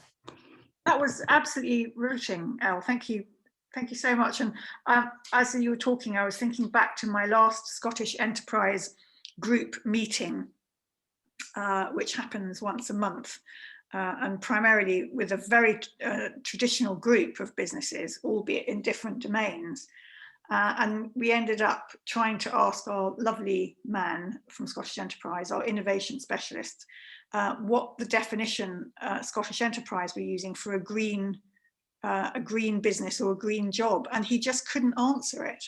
That was absolutely riveting, Elle. Thank you. Thank you so much. And as you were talking, I was thinking back to my last Scottish Enterprise group meeting, which happens once a month, and primarily with a very traditional group of businesses, albeit in different domains. And we ended up trying to ask our lovely man from Scottish Enterprise, our innovation specialist, what the definition Scottish Enterprise were using for a green business or a green job, and he just couldn't answer it.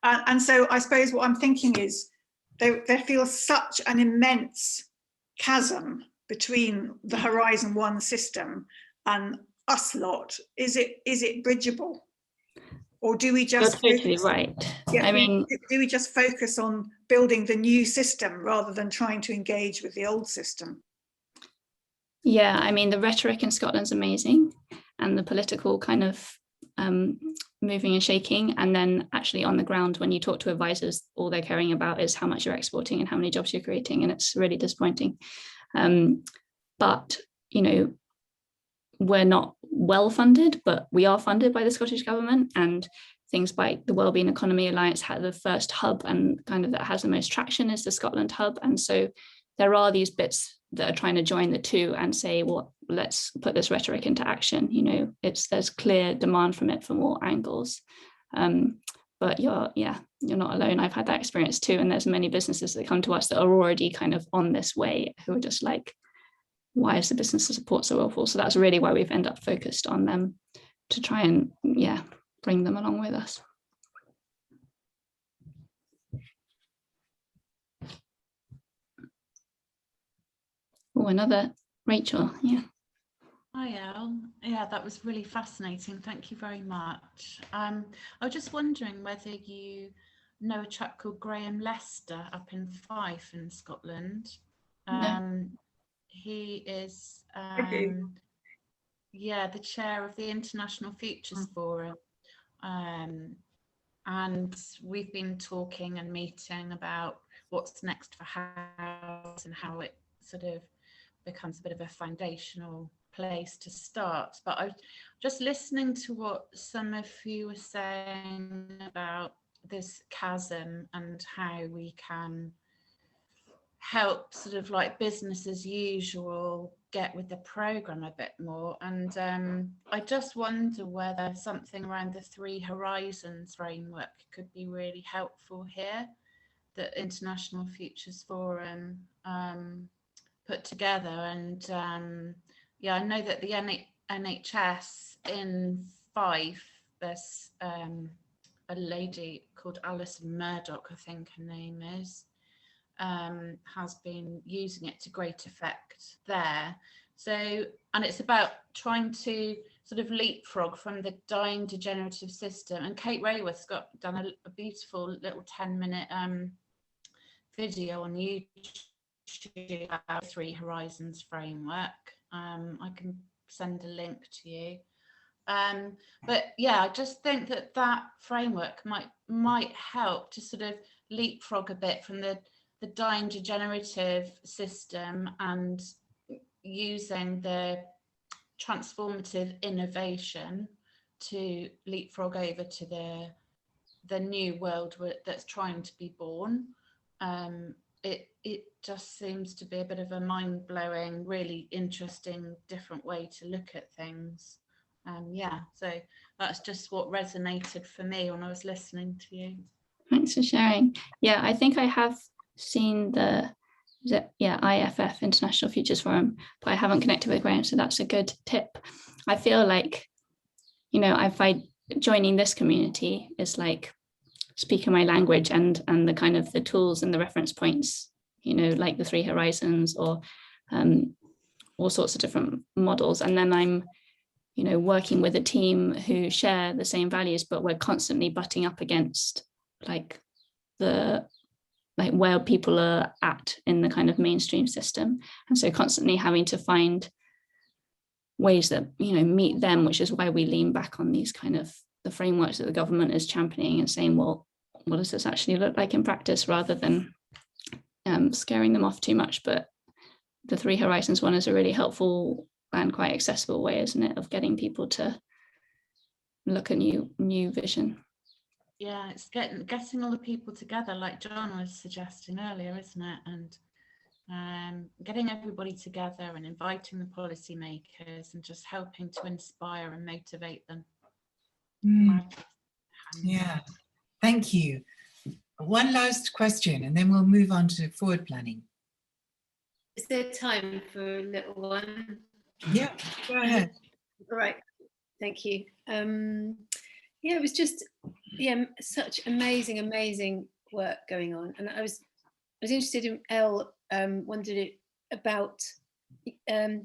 And so I suppose what I'm thinking is there feels such an immense chasm between the Horizon 1 system and us lot. Is it bridgeable? Or do we just You're totally right. Yeah, I mean, do we just focus on building the new system rather than trying to engage with the old system? yeah, I mean, the rhetoric in Scotland's amazing, and the political kind of moving and shaking. And then actually on the ground, when you talk to advisors, all they're caring about is how much you're exporting and how many jobs you're creating. And it's really disappointing. But, you know, we're not well funded, but we are funded by the Scottish Government, and things like the Wellbeing Economy Alliance had the first hub, and kind of that has the most traction is the Scotland hub. And so there are these bits that are trying to join the two and say, well, let's put this rhetoric into action. You know, there's clear demand from it from all angles. But you're not alone. I've had that experience too. And there's many businesses that come to us that are already kind of on this way, who are just like, why is the business support so awful? So that's really why we've ended up focused on them, to try and bring them along with us. Oh, another Rachel, yeah. Hi, Elle. Yeah, that was really fascinating. Thank you very much. I was just wondering whether you know a chap called Graham Lester up in Fife in Scotland. No. He is, do. the chair of the International Futures Forum. And we've been talking and meeting about what's next for house and how it sort of becomes a bit of a foundational place to start. But I was just listening to what some of you were saying about this chasm and how we can help sort of like business as usual get with the program a bit more. And I just wonder whether something around the 3 Horizons framework could be really helpful here, that International Futures Forum put together. And I know that the NHS in Fife, there's a lady called Alison Murdoch, I think her name is, has been using it to great effect there. So, and it's about trying to sort of leapfrog from the dying degenerative system. And Kate Raworth's done a beautiful little 10-minute video on YouTube about 3 Horizons framework. I can send a link to you. But yeah, I just think that framework might help to sort of leapfrog a bit from the dying degenerative system and using the transformative innovation to leapfrog over to the new world that's trying to be born. It just seems to be a bit of a mind-blowing, really interesting, different way to look at things. So that's just what resonated for me when I was listening to you. Thanks for sharing. Yeah, I think I have seen the IFF, International Futures Forum, but I haven't connected with Graham, so that's a good tip. I feel like, you know, I find joining this community is like speaking my language, and the kind of the tools and the reference points, you know, like the 3 Horizons or all sorts of different models. And then I'm, you know, working with a team who share the same values, but we're constantly butting up against like the like where people are at in the kind of mainstream system. And so constantly having to find ways that, you know, meet them, which is why we lean back on these kind of the frameworks that the government is championing and saying, well, what does this actually look like in practice, rather than scaring them off too much. But the Three Horizons one is a really helpful and quite accessible way, isn't it, of getting people to look at new vision. Yeah, it's getting all the people together, like John was suggesting earlier, isn't it? And getting everybody together and inviting the policymakers and just helping to inspire and motivate them. Yeah, thank you. One last question, and then we'll move on to forward planning. Is there time for a little one? Yeah, go ahead. All right, thank you. Yeah, it was just such amazing work going on, and I was interested in wondered about you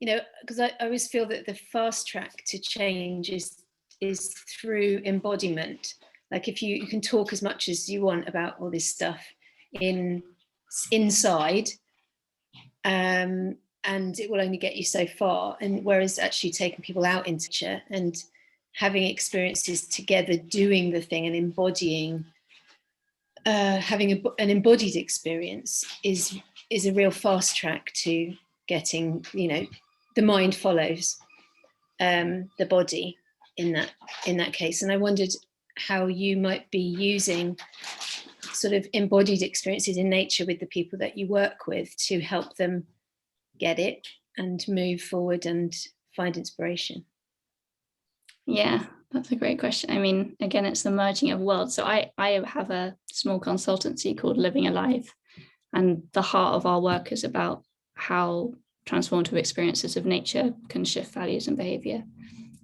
know, because I always feel that the fast track to change is through embodiment. Like if you can talk as much as you want about all this stuff inside, and it will only get you so far. And whereas actually taking people out into nature and having experiences together, doing the thing and embodying, having an embodied experience is a real fast track to getting, you know, the mind follows the body in that case. And I wondered how you might be using sort of embodied experiences in nature with the people that you work with to help them get it and move forward and find inspiration. Yeah, that's a great question. I mean, again, it's the merging of worlds. So I have a small consultancy called Living Alive, and the heart of our work is about how transformative experiences of nature can shift values and behavior.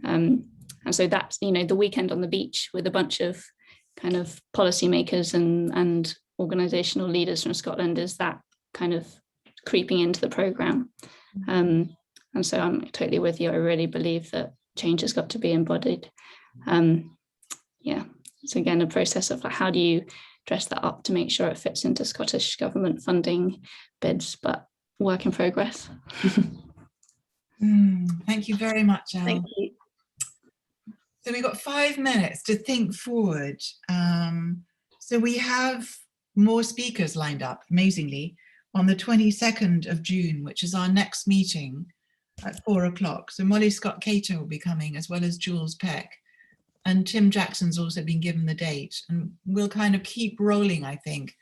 And so that's, you know, the weekend on the beach with a bunch of kind of policymakers and organizational leaders from Scotland is that kind of creeping into the program. And so I'm totally with you. I really believe that change has got to be embodied. Yeah, it's again a process of like, how do you dress that up to make sure it fits into Scottish government funding bids, but work in progress. Thank you very much, Elle. Thank you. So we've got 5 minutes to think forward. So we have more speakers lined up, amazingly, on the 22nd of June, which is our next meeting at 4 o'clock. So Molly Scott-Cato will be coming, as well as Jules Peck. And Tim Jackson's also been given the date. And we'll kind of keep rolling, I think,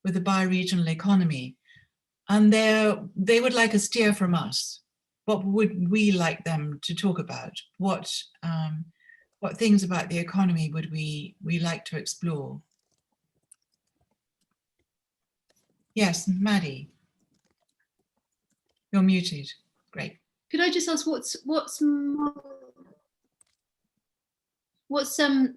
with the bioregional economy. And they would like a steer from us. What would we like them to talk about? What things about the economy would we like to explore? Yes, Maddie. You're muted. Great. Could I just ask what's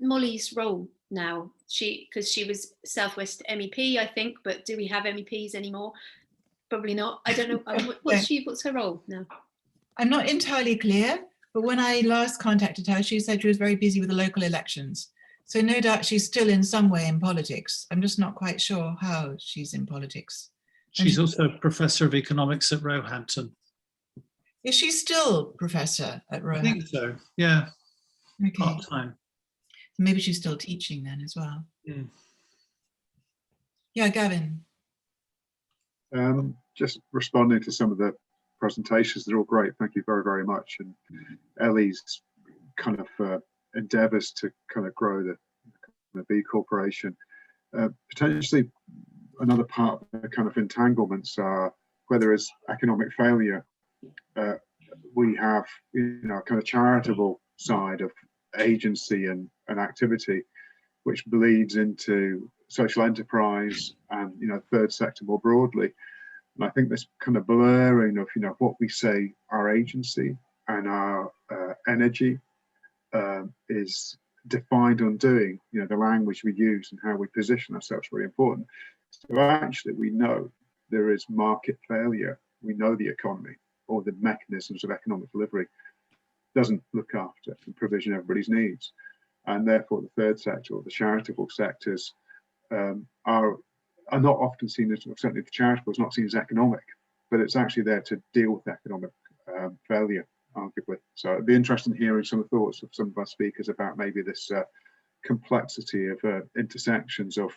Molly's role now? Because she was Southwest MEP, I think, but do we have MEPs anymore? Probably not. I don't know. What's her role now? I'm not entirely clear, but when I last contacted her, she said she was very busy with the local elections. So no doubt she's still in some way in politics. I'm just not quite sure how she's in politics. She's also a professor of economics at Roehampton. Is she still professor at Roehampton? I think so, yeah. Okay. Part-time. Maybe she's still teaching then as well. Mm. Yeah, Gavin. Just responding to some of the presentations, they're all great. Thank you very, very much. And Ellie's kind of endeavours to kind of grow the B Corporation. Potentially another part of the kind of entanglements are where there is economic failure. We have, you know, a kind of charitable side of agency and activity, which bleeds into social enterprise and, you know, third sector more broadly. And I think this kind of blurring of, you know, what we say our agency and our energy is defined on doing, you know, the language we use and how we position ourselves is really important. So actually we know there is market failure. We know the economy or the mechanisms of economic delivery doesn't look after and provision everybody's needs. And therefore the third sector or the charitable sectors are are not often seen as, certainly for charitable, it's not seen as economic, but it's actually there to deal with economic failure, arguably. So it'd be interesting hearing some thoughts of some of our speakers about maybe this complexity of intersections of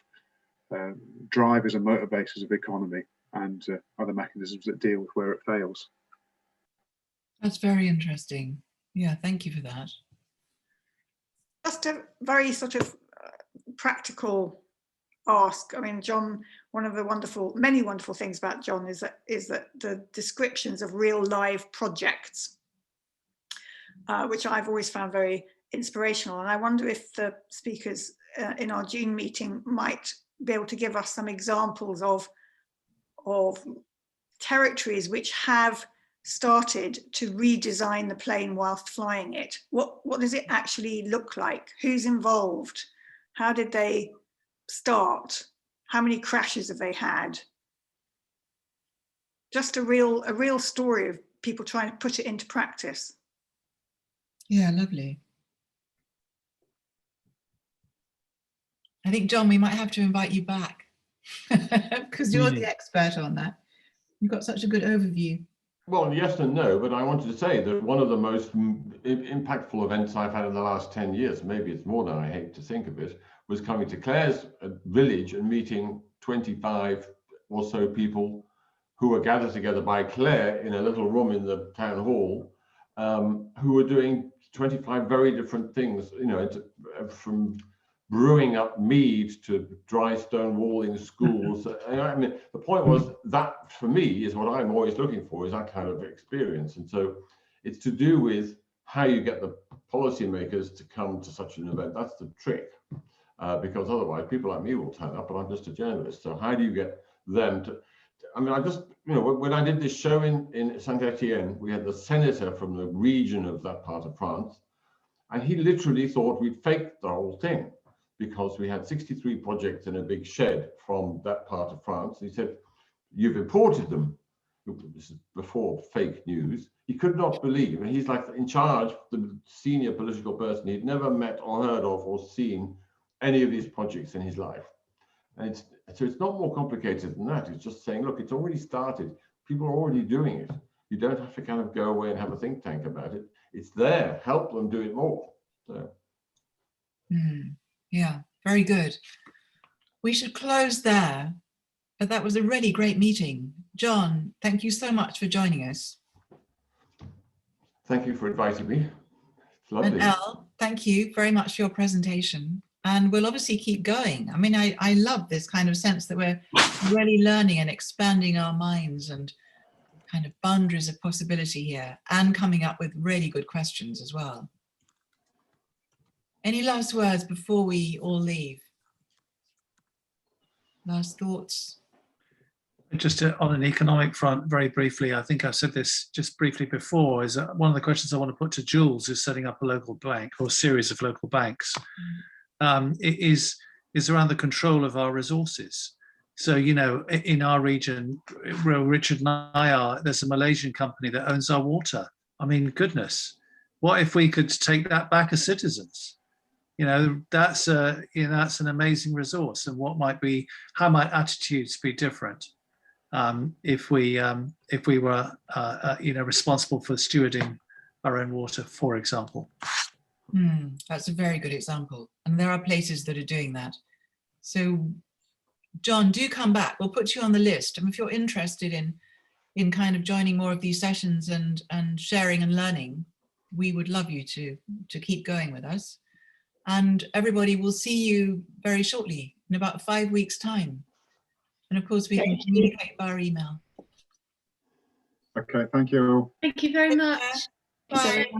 drivers and motivators of economy and other mechanisms that deal with where it fails. That's very interesting. Yeah, thank you for that. Just a very sort of practical ask. I mean, John, one of the many wonderful things about John is that the descriptions of real live projects, which I've always found very inspirational. And I wonder if the speakers in our June meeting might be able to give us some examples of territories which have started to redesign the plane whilst flying it. What does it actually look like? Who's involved? How did they start? How many crashes have they had? Just a real story of people trying to put it into practice. Yeah, lovely. I think, John, we might have to invite you back because you're the expert on that. You've got such a good overview. Well, yes and no, but I wanted to say that one of the most impactful events I've had in the last 10 years, maybe it's more than I hate to think of it, was coming to Clare's village and meeting 25 or so people who were gathered together by Clare in a little room in the town hall, who were doing 25 very different things, you know, from brewing up mead to dry stone walling schools. I mean, the point was that for me is what I'm always looking for, is that kind of experience. And so it's to do with how you get the policymakers to come to such an event. That's the trick, because otherwise people like me will turn up and I'm just a journalist. So how do you get them to, I mean, I just, you know, when I did this show in Saint-Etienne, we had the senator from the region of that part of France, and he literally thought we'd faked the whole thing, because we had 63 projects in a big shed from that part of France. He said, you've imported them. This is before fake news. He could not believe, and he's like in charge, the senior political person. He'd never met or heard of or seen any of these projects in his life. And so it's not more complicated than that. It's just saying, look, it's already started. People are already doing it. You don't have to kind of go away and have a think tank about it. It's there. Help them do it more. So. Yeah, very good. We should close there, but that was a really great meeting. John, thank you so much for joining us. Thank you for inviting me. It's lovely. And Elle, thank you very much for your presentation. And we'll obviously keep going. I mean, I love this kind of sense that we're really learning and expanding our minds and kind of boundaries of possibility here, and coming up with really good questions as well. Any last words before we all leave? Last thoughts? Just on an economic front, very briefly, I think I've said this just briefly before, is one of the questions I want to put to Jules is setting up a local bank or a series of local banks. Is around the control of our resources. So, you know, in our region, where Richard and I are, there's a Malaysian company that owns our water. I mean, goodness, what if we could take that back as citizens? You know, that's that's an amazing resource. And what might be, how might attitudes be different if we were responsible for stewarding our own water, for example? That's a very good example. And there are places that are doing that. So, John, do come back. We'll put you on the list. And if you're interested in kind of joining more of these sessions and sharing and learning, we would love you to keep going with us. And everybody will see you very shortly, in about 5 weeks' time. And of course, we can communicate via email. Okay, thank you. Thank you very much. Bye.